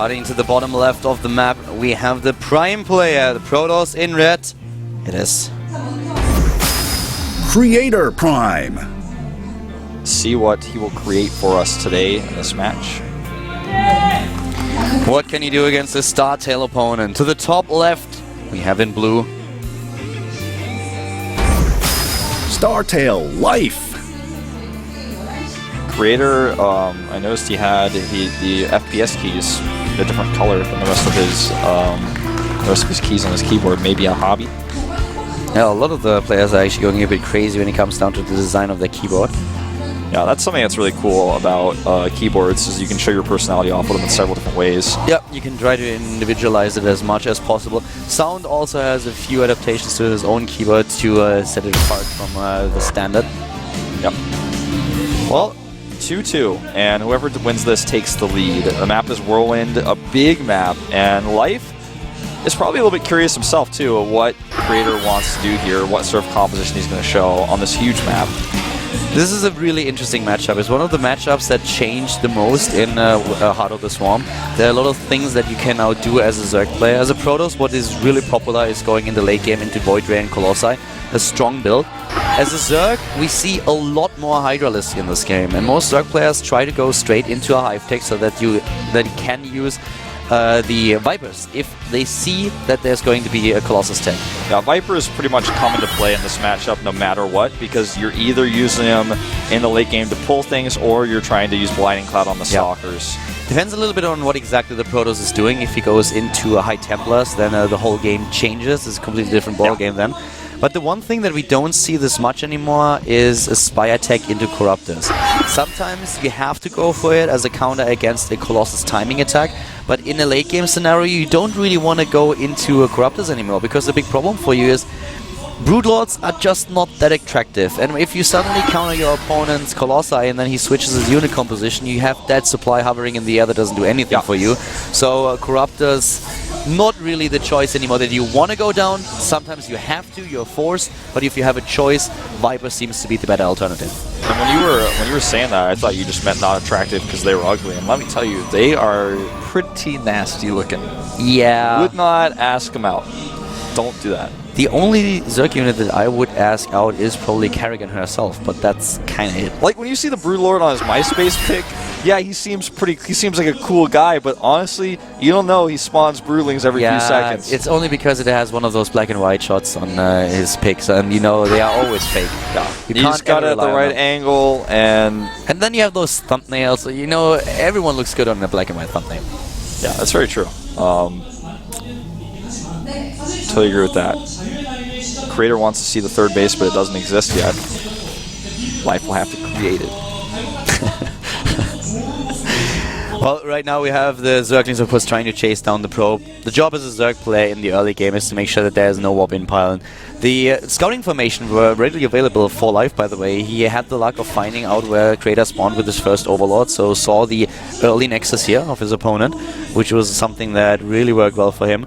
Starting to the bottom left of the map, we have the prime player, the Protoss in red. It is Creator Prime. See what he will create for us today in this match. What can he do against the StarTale opponent? To the top left, we have in blue StarTale Life. Creator, I noticed he had the FPS keys a different color than the rest of his keys on his keyboard. Maybe a hobby. Yeah, a lot of the players are actually going a bit crazy when it comes down to the design of their keyboard. Yeah, that's something that's really cool about keyboards, is you can show your personality off with them in several different ways. Yeah, you can try to individualize it as much as possible. Sound also has a few adaptations to his own keyboard to set it apart from the standard. Yep. Well, 2-2, and whoever wins this takes the lead. The map is Whirlwind, a big map, and Life is probably a little bit curious himself, too, of what Creator wants to do here, what sort of composition he's going to show on this huge map. This is a really interesting matchup. It's one of the matchups that changed the most in Heart of the Swarm. There are a lot of things that you can now do as a Zerg player. As a Protoss, what is really popular is going in the late game into Void Ray and Colossi, a strong build. As a Zerg, we see a lot more Hydralisk in this game, and most Zerg players try to go straight into a Hive Tech so that you then can use the Vipers if they see that there's going to be a Colossus tech. Yeah, Vipers pretty much come into play in this matchup no matter what, because you're either using them in the late game to pull things, or you're trying to use Blinding Cloud on the Stalkers. Depends a little bit on what exactly the Protoss is doing. If he goes into a High Templars, then the whole game changes. It's a completely different ball game then. But the one thing that we don't see this much anymore is a Spire tech into Corruptors. Sometimes you have to go for it as a counter against a Colossus timing attack, but in a late game scenario you don't really want to go into a Corruptors anymore, because the big problem for you is Broodlords are just not that attractive, and if you suddenly counter your opponent's Colossi and then he switches his unit composition, you have that supply hovering in the air that doesn't do anything for you. So Corruptors, not really the choice anymore that you want to go down. Sometimes you have to, you're forced, but if you have a choice, Viper seems to be the better alternative. And when you were saying that, I thought you just meant not attractive because they were ugly, and let me tell you, they are pretty nasty looking. Yeah. Would not ask them out. Don't do that. The only Zerg unit that I would ask out is probably Kerrigan herself, but that's kind of it. Like when you see the Broodlord on his MySpace pic, yeah, he seems like a cool guy, but honestly, you don't know he spawns Broodlings every few seconds. It's only because it has one of those black and white shots on his pics, and you know they are always fake. Yeah. He's got it at the right angle, and then you have those thumbnails, so you know everyone looks good on a black and white thumbnail. Yeah, that's very true. Totally agree with that. Creator wants to see the third base, but it doesn't exist yet. Life will have to create it. Well, right now we have the Zerglings, of course, trying to chase down the probe. The job as a Zerg player in the early game is to make sure that there is no warp in pile. The scouting information were readily available for Life, by the way. He had the luck of finding out where Creator spawned with his first Overlord, so saw the early Nexus here of his opponent, which was something that really worked well for him.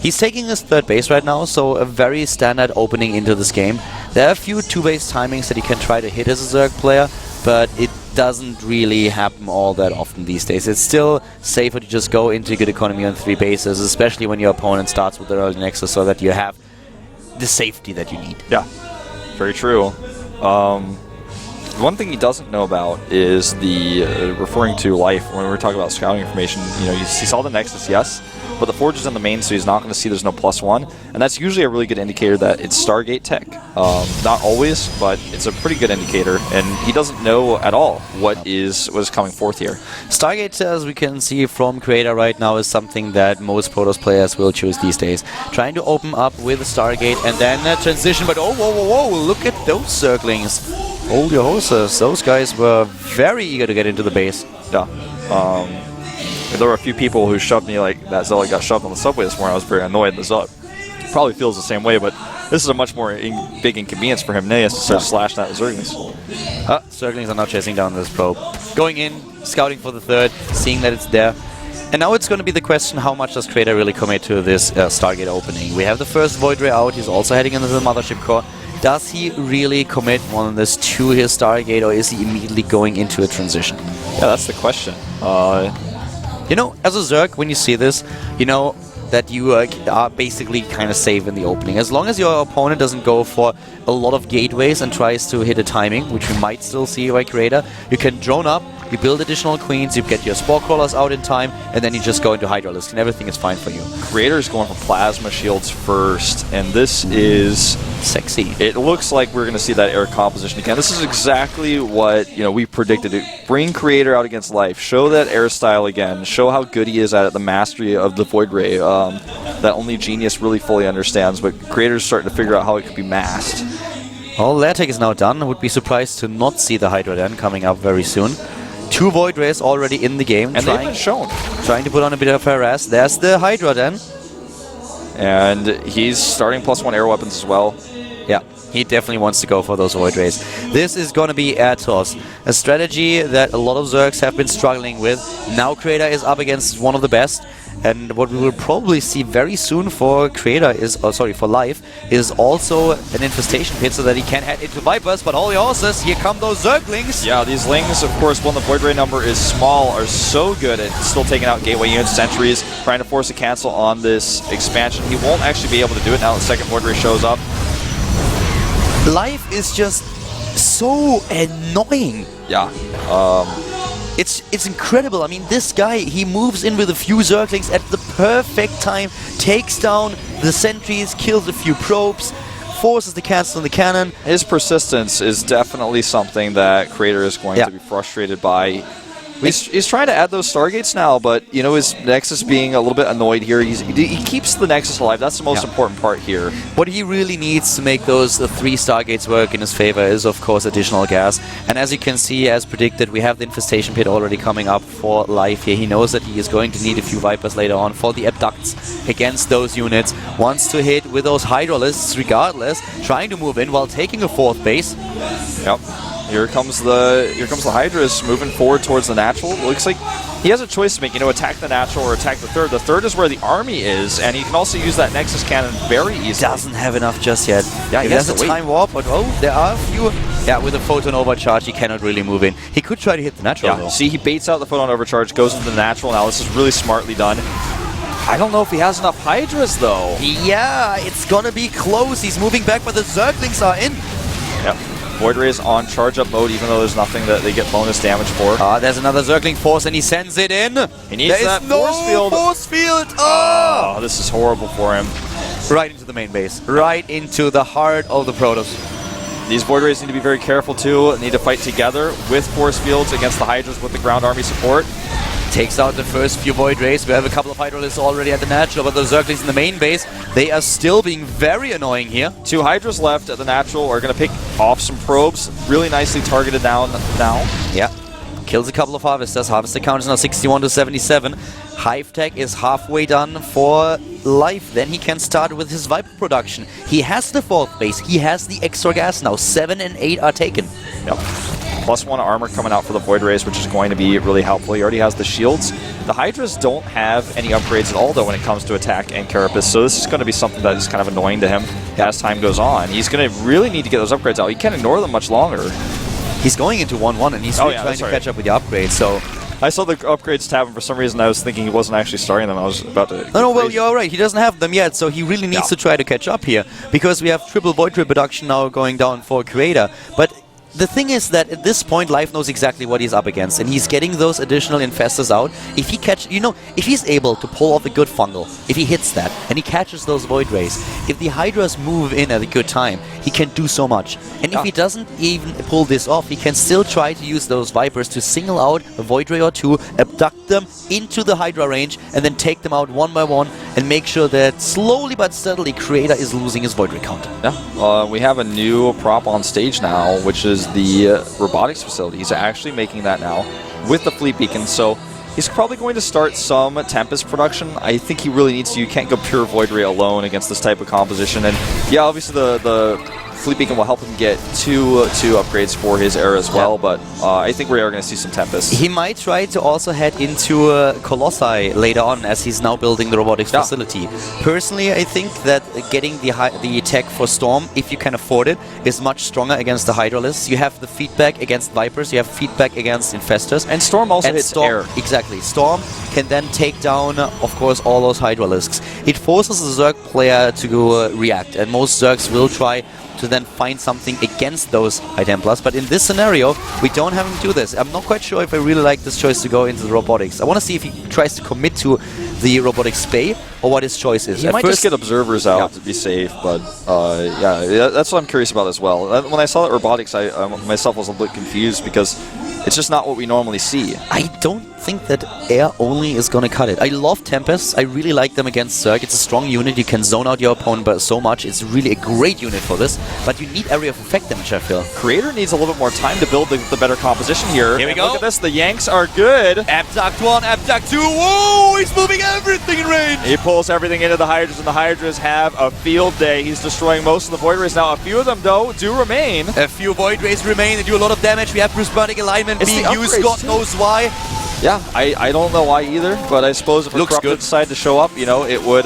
He's taking his third base right now, so a very standard opening into this game. There are a few two-base timings that he can try to hit as a Zerg player, but it doesn't really happen all that often these days. It's still safer to just go into good economy on 3 bases, especially when your opponent starts with the early Nexus, so that you have the safety that you need. Yeah, very true. One thing he doesn't know about is the referring to Life when we were talking about scouting information. You know, he saw the Nexus, yes, but the Forge is in the main, so he's not going to see there's no +1, and that's usually a really good indicator that it's Stargate tech. Not always, but it's a pretty good indicator, and he doesn't know at all what is coming forth here. Stargate, as we can see from Creator right now, is something that most Protoss players will choose these days. Trying to open up with a Stargate and then transition, but oh, whoa, whoa, whoa, look at those Zerglings. Hold your horses. Those guys were very eager to get into the base. Yeah. There were a few people who shoved me, like that Zealot got shoved on the subway this morning. I was very annoyed. The Zealot probably feels the same way, but this is a much more big inconvenience for him. Now he has to start slashing at the Zerglings. Zerglings are now chasing down this probe. Going in, scouting for the third, seeing that it's there. And now it's going to be the question, how much does Creator really commit to this Stargate opening? We have the first Void Ray out. He's also heading into the Mothership Core. Does he really commit more than this to his Stargate, or is he immediately going into a transition? Yeah, that's the question. You know, as a Zerg, when you see this, you know that you are basically kind of safe in the opening. As long as your opponent doesn't go for a lot of gateways and tries to hit a timing, which we might still see by Creator, you can drone up, you build additional queens, you get your spore crawlers out in time, and then you just go into Hydralisk, and everything is fine for you. Creator's going for plasma shields first, and this is sexy. It looks like we're going to see that air composition again. This is exactly what we predicted. Bring Creator out against Life. Show that air style again. Show how good he is at it, the mastery of the Void Ray that only Genius really fully understands. But Creator's starting to figure out how it could be masked. Well, Latic is now done. I would be surprised to not see the Hydra then coming up very soon. 2 Void Rays already in the game. And they've been shown. Trying to put on a bit of harass. There's the Hydra then. And he's starting +1 air weapons as well. Yeah, he definitely wants to go for those Void Rays. This is going to be air toss. A strategy that a lot of Zergs have been struggling with. Now Creator is up against one of the best. And what we will probably see very soon for Creator is, for Life, is also an infestation pit so that he can head into Vipers. But holy horses, here come those Zerglings. Yeah, these Lings, of course, when the Void Ray number is small, are so good at still taking out gateway units, sentries, trying to force a cancel on this expansion. He won't actually be able to do it now that the second Void Ray shows up. Life is just so annoying. Yeah. It's incredible. I mean, this guy, he moves in with a few Zerglings at the perfect time, takes down the sentries, kills a few probes, forces the cancel on the cannon. His persistence is definitely something that Creator is going to be frustrated by. He's trying to add those Stargates now, but, his Nexus being a little bit annoyed here. He keeps the Nexus alive. That's the most important part here. What he really needs to make those 3 Stargates work in his favor is, of course, additional gas. And as you can see, as predicted, we have the Infestation Pit already coming up for Life here. He knows that he is going to need a few Vipers later on for the Abducts against those units. Wants to hit with those Hydralisks regardless, trying to move in while taking a 4th base. Yep. Here comes the Hydras moving forward towards the natural. It looks like he has a choice to make, attack the natural or attack the third. The third is where the army is, and he can also use that Nexus cannon very easily. Doesn't have enough just yet. Yeah, he has a time warp, but there are a few. Yeah, with a photon overcharge, he cannot really move in. He could try to hit the natural. Yeah, see, he baits out the photon overcharge, goes into the natural. Now this is really smartly done. I don't know if he has enough Hydras though. Yeah, it's gonna be close. He's moving back, but the Zerglings are in. Yep. Void Ray is on charge-up mode, even though there's nothing that they get bonus damage for. There's another Zergling force, and he sends it in. He needs that force field. Force field. Oh, this is horrible for him. Right into the main base. Right into the heart of the Protoss. These Void Rays need to be very careful, too. Need to fight together with force fields against the Hydras with the ground army support. Takes out the first few Void Rays. We have a couple of Hydralisks already at the natural, but the Zerglings in the main base, they are still being very annoying here. 2 Hydras left at the natural are going to pick off some probes. Really nicely targeted down now. Yeah. Kills a couple of Harvesters. Harvester count is now 61 to 77. Hive Tech is halfway done for Life. Then he can start with his Viper production. He has the 4th base. He has the extra gas now. 7 and 8 are taken. Yep. +1 armor coming out for the Void Rays, which is going to be really helpful. He already has the shields. The Hydras don't have any upgrades at all, though, when it comes to attack and carapace, so this is going to be something that is kind of annoying to him as time goes on. He's going to really need to get those upgrades out. He can't ignore them much longer. He's going into 1-1, and he's trying to catch up with the upgrades, so... I saw the upgrades tab, and for some reason I was thinking he wasn't actually starting them. I was about to... No, well, you're right. He doesn't have them yet, so he really needs to try to catch up here, because we have triple Void Ray production now going down for Creator. But the thing is that at this point, Life knows exactly what he's up against, and he's getting those additional infestors out. If he if he's able to pull off a good fungal, if he hits that, and he catches those Void Rays, if the Hydras move in at a good time, he can do so much. And if he doesn't even pull this off, he can still try to use those Vipers to single out a Void Ray or 2, abduct them into the Hydra range, and then take them out one by one, and make sure that slowly but steadily Creator is losing his Void Ray count. Yeah, we have a new prop on stage now, which is the robotics facility. He's actually making that now with the fleet beacon, so he's probably going to start some Tempest production. I think he really needs to. You can't go pure Void Ray alone against this type of composition. And yeah, obviously the Fleet Beacon will help him get two upgrades for his era as well, but I think we are going to see some Tempest. He might try to also head into Colossi later on, as he's now building the robotics facility. Personally, I think that getting the tech for Storm, if you can afford it, is much stronger against the Hydralisks. You have the feedback against Vipers, you have feedback against Infestors. And Storm also hits air. Exactly. Storm can then take down, of course, all those Hydralisks. It forces the Zerg player to go react, and most Zergs will try to then find something against those High Templars. But in this scenario, we don't have him do this. I'm not quite sure if I really like this choice to go into the robotics. I want to see if he tries to commit to the robotic spay or what his choice is. He might just get observers out to be safe, but yeah, that's what I'm curious about as well. When I saw that robotics, I myself was a bit confused because it's just not what we normally see. I don't think that air only is going to cut it. I love Tempests. I really like them against Zerg. It's a strong unit. You can zone out your opponent by so much. It's really a great unit for this. But you need area of effect damage, I feel. Creator needs a little bit more time to build the better composition here. Here we go. Look at this. The Yanks are good. Abduct 1, Abduct 2. Whoa! He's moving everything in range. He pulls everything into the Hydras, and the Hydras have a field day. He's destroying most of the Void Rays now. A few of them, though, do remain. A few Void Rays remain. They do a lot of damage. We have Prismatic Alignment being used. God knows why. Yeah, I don't know why either, but I suppose if a Corrupted decided to show up, you know, it would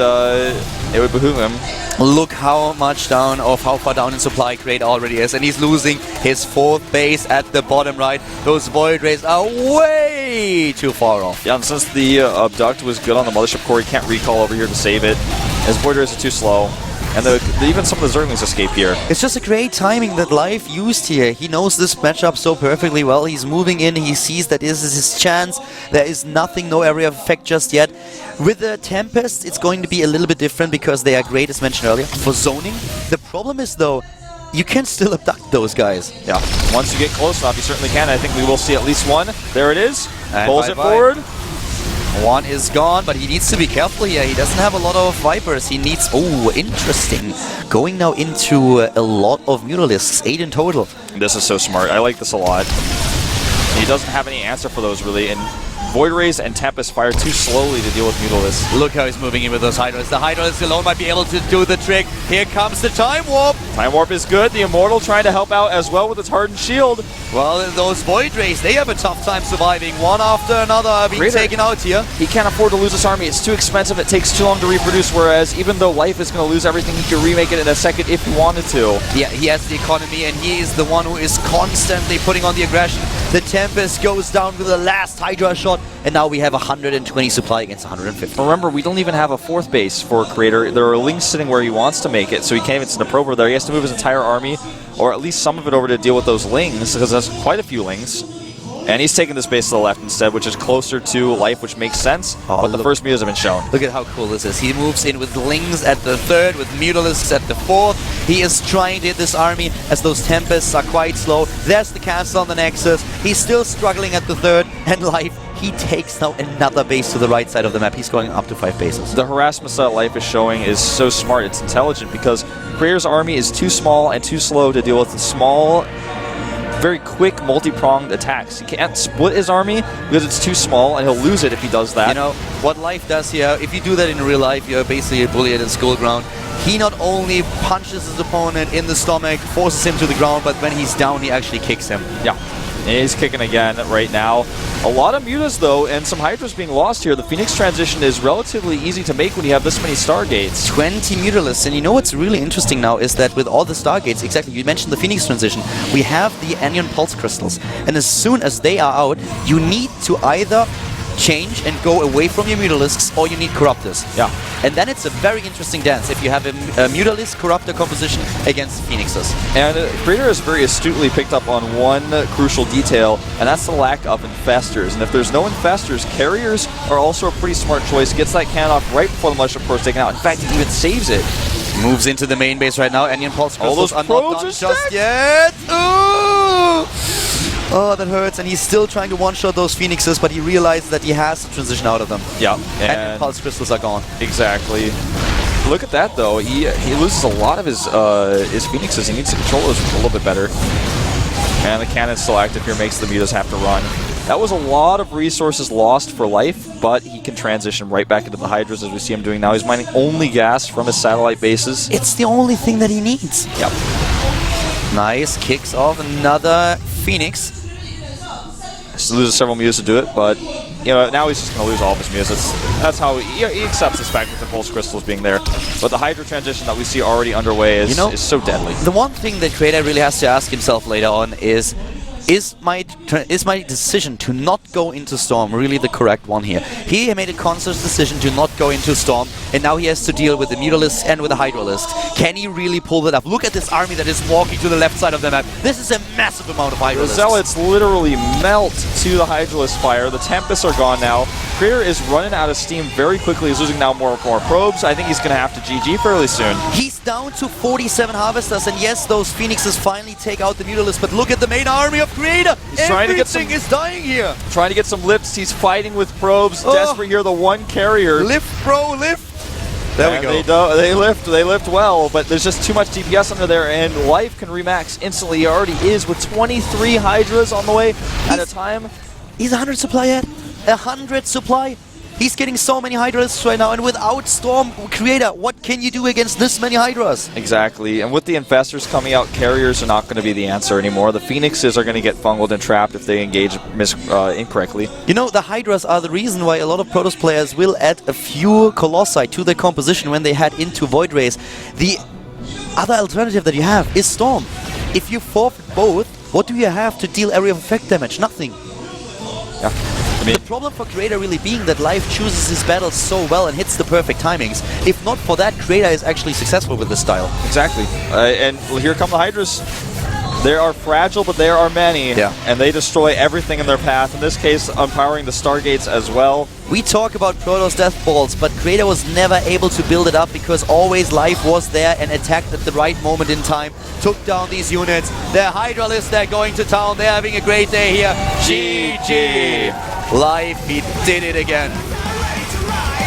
behoove him. Look how far down in supply Creator already is, and he's losing his 4th base at the bottom right. Those Void Rays are way too far off. Yeah, and since the Abduct was good on the Mothership core, he can't recall over here to save it, as Void Rays are too slow. And even some of the Zerglings escape here. It's just a great timing that Life used here. He knows this matchup so perfectly well. He's moving in. He sees that this is his chance. There is nothing, no area of effect just yet. With the Tempest, it's going to be a little bit different because they are great, as mentioned earlier, for zoning. The problem is, though, you can still abduct those guys. Yeah, once you get close enough, you certainly can. I think we will see at least one. There it is. And pulls it forward. One is gone, but he needs to be careful here. He doesn't have a lot of Vipers. He needs... Oh, interesting. Going now into a lot of Mutalisks, 8 in total. This is so smart. I like this a lot. He doesn't have any answer for those, really, and Void Rays and Tempest fire too slowly to deal with Mutalisks. Look how he's moving in with those Hydralisks. The Hydralisks alone might be able to do the trick. Here comes the Time Warp. Time Warp is good. The Immortal trying to help out as well with its Hardened Shield. Well, those Void Rays, they have a tough time surviving. One after another are being taken out here. He can't afford to lose this army. It's too expensive. It takes too long to reproduce, whereas even though Life is going to lose everything, he can remake it in a second if he wanted to. Yeah, he has the economy, and he is the one who is constantly putting on the aggression. The Tempest goes down with the last Hydra shot, and now we have 120 supply against 150. Remember, we don't even have a 4th base for Creator. There are links sitting where he wants to make it, so he can't even send a probe over there. He has to move his entire army, or at least some of it, over to deal with those lings, because there's quite a few lings. And he's taking this base to the left instead, which is closer to Life, which makes sense, but the first mutas have been shown. Look at how cool this is. He moves in with Lings at the 3rd, with Mutalisks at the 4th. He is trying to hit this army as those Tempests are quite slow. There's the cancel on the Nexus. He's still struggling at the 3rd, and Life, he takes now another base to the right side of the map. He's going up to 5 bases. The harassment that Life is showing is so smart. It's intelligent because Creator's army is too small and too slow to deal with the small, very quick multi-pronged attacks. He can't split his army because it's too small, and he'll lose it if he does that. You know, what Life does here, if you do that in real life, you're basically a bully at his school ground. He not only punches his opponent in the stomach, forces him to the ground, but when he's down, he actually kicks him. Yeah. And he's kicking again right now. A lot of mutas, though, and some Hydras being lost here. The Phoenix transition is relatively easy to make when you have this many Stargates. 20 Mutalisks, and you know what's really interesting now is that with all the Stargates, exactly, you mentioned the Phoenix transition, we have the Anion Pulse Crystals. And as soon as they are out, you need to either change and go away from your Mutalisks, or you need Corruptors. Yeah. And then it's a very interesting dance if you have a Mutalisk Corruptor composition against Phoenixes. And Creator has very astutely picked up on one crucial detail, and that's the lack of Infestors. And if there's no Infestors, Carriers are also a pretty smart choice. Gets that cannon off right before the Mothership Core is taken out. In fact, he even saves it. Moves into the main base right now. Anion Pulse All Crystals those are not done just yet. Ooh! Oh, that hurts, and he's still trying to one-shot those Phoenixes, but he realizes that he has to transition out of them. Yeah. And Pulse Crystals are gone. Exactly. Look at that, though. He loses a lot of his Phoenixes. He needs to control those a little bit better. And the cannon's still active here, makes the mutas have to run. That was a lot of resources lost for Life, but he can transition right back into the Hydras as we see him doing now. He's mining only gas from his satellite bases. It's the only thing that he needs. Yep. Nice, kicks off another Phoenix. He loses several Mews to do it, but you know, now he's just going to lose all of his Mews. That's how he accepts this fact with the Pulse Crystals being there. But the Hydra transition that we see already underway is, is so deadly. The one thing that Creator really has to ask himself later on is my decision to not go into Storm really the correct one here? He made a conscious decision to not go into Storm, and now he has to deal with the Mutalisks and with the Hydralisks. Can he really pull that up? Look at this army that is walking to the left side of the map. This is a massive amount of Hydralisks. The Zealots literally melt to the Hydralisk fire. The Tempests are gone now. Creator is running out of steam very quickly. He's losing now more probes. I think he's going to have to GG fairly soon. He's down to 47 Harvesters, and yes, those Phoenixes finally take out the Mutalisks, but look at the main army of Creator. Everything is dying here. Trying to get some lifts. He's fighting with probes. Desperate here, the one carrier. Lift, bro, lift. There we go. They lift well, but there's just too much DPS under there, and Life can remax instantly. He already is with 23 Hydras on the way at a time. He's 100 supply yet. 100 supply. He's getting so many Hydralisks right now, and without Storm, Creator, what can you do against this many Hydras? Exactly, and with the Infestors coming out, carriers are not going to be the answer anymore. The Phoenixes are going to get fungled and trapped if they engage incorrectly. You know, the Hydras are the reason why a lot of Protoss players will add a few Colossi to their composition when they head into Void Rays. The other alternative that you have is Storm. If you forfeit both, what do you have to deal area of effect damage? Nothing. Yeah. The problem for Creator really being that Life chooses his battles so well and hits the perfect timings. If not for that, Creator is actually successful with this style. Exactly. And here come the Hydras. They are fragile, but there are many. Yeah. And they destroy everything in their path. In this case, empowering the Stargates as well. We talk about Protoss Death Balls, but Creator was never able to build it up because always Life was there and attacked at the right moment in time. Took down these units. Their Hydralists, they're going to town. They're having a great day here. GG! Life, he did it again.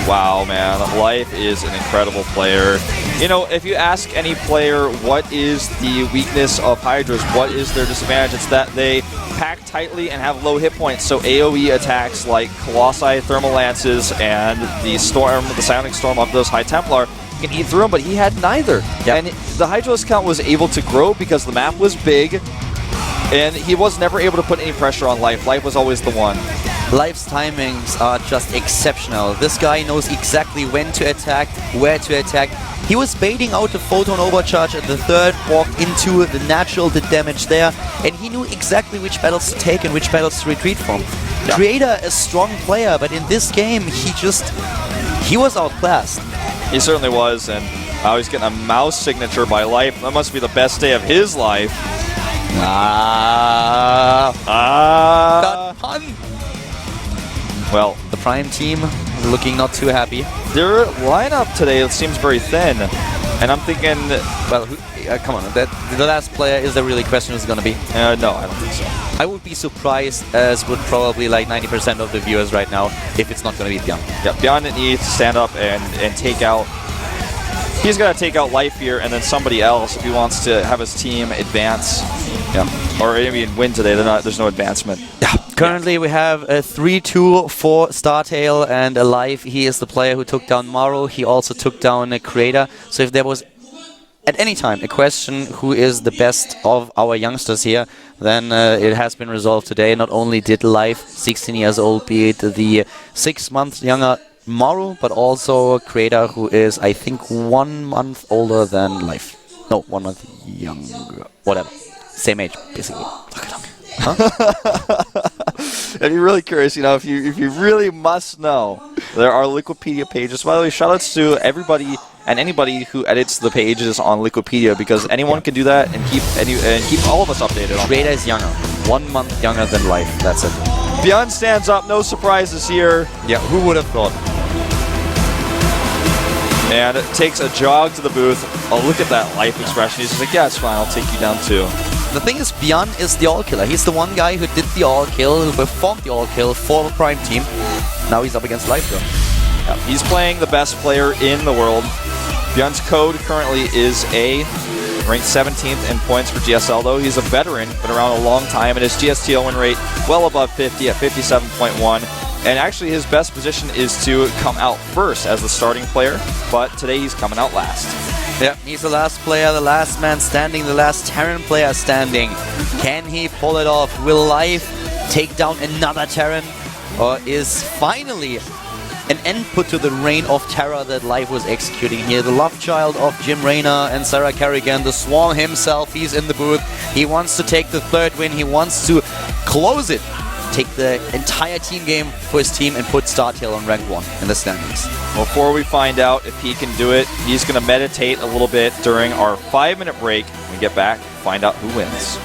Wow, man. Life is an incredible player. You know, if you ask any player what is the weakness of Hydras, what is their disadvantage, it's that they pack tightly and have low hit points. So AoE attacks like Colossi, Thermal Lances, and the Storm, the Psionic Storm of those High Templar can eat through them, but he had neither. Yep. And the Hydralisk count was able to grow because the map was big, and he was never able to put any pressure on Life. Life was always the one. Life's timings are just exceptional. This guy knows exactly when to attack, where to attack. He was baiting out the Photon Overcharge at the third, walked into the natural damage there, and he knew exactly which battles to take and which battles to retreat from. Yeah. Creator, a strong player, but in this game, he was outclassed. He certainly was, and he's getting a mouse signature by Life. That must be the best day of his life. That pun! Well, the Prime team looking not too happy. Their lineup today seems very thin, and I'm thinking, well, come on, the last player, is there really a question who's going to be? No, I don't think so. I would be surprised, as would probably like 90% of the viewers right now, if it's not going to be Bjorn. Yeah, Bjorn needs to stand up and take out. He's got to take out Life here, and then somebody else if he wants to have his team advance. Yeah, or maybe win today. There's no advancement. Yeah. Currently, we have a 3-2 for StarTale and Alive. He is the player who took down Morrow. He also took down Creator. So if there was at any time a question who is the best of our youngsters here, then it has been resolved today. Not only did Live, 16 years old, beat the 6 months younger Morrow, but also Creator, who is, I think, 1 month older than Life. No, 1 month younger. Whatever. Same age, basically. Look at him. Huh? If you're really curious, you know, if you really must know, there are Liquipedia pages. By the way, shoutouts to everybody and anybody who edits the pages on Liquipedia, because anyone can do that and keep all of us updated on Creator is younger. 1 month younger than Life. That's it. Bjorn stands up, no surprises here. Yeah, who would have thought? And it takes a jog to the booth. Oh, look at that Life expression. He's just like, yeah, it's fine, I'll take you down too. The thing is, Bjorn is the all-killer. He's the one guy who did the all-kill, who performed the all-kill for the Prime team. Now he's up against Life though. Yeah, he's playing the best player in the world. Bjorn's code currently is A, ranked 17th in points for GSL though. He's a veteran, been around a long time, and his GSTL win rate well above 50 at 57.1. And actually his best position is to come out first as the starting player, but today he's coming out last. Yeah, he's the last player, the last man standing, the last Terran player standing. Can he pull it off? Will Life take down another Terran? Or is finally an end put to the reign of terror that Life was executing here? The love child of Jim Rayner and Sarah Kerrigan, the Swarm himself, he's in the booth. He wants to take the third win. He wants to close it. Take the entire team game for his team and put StarTale on rank 1 in the standings. Before we find out if he can do it, he's going to meditate a little bit during our 5-minute break. When we get back, find out who wins.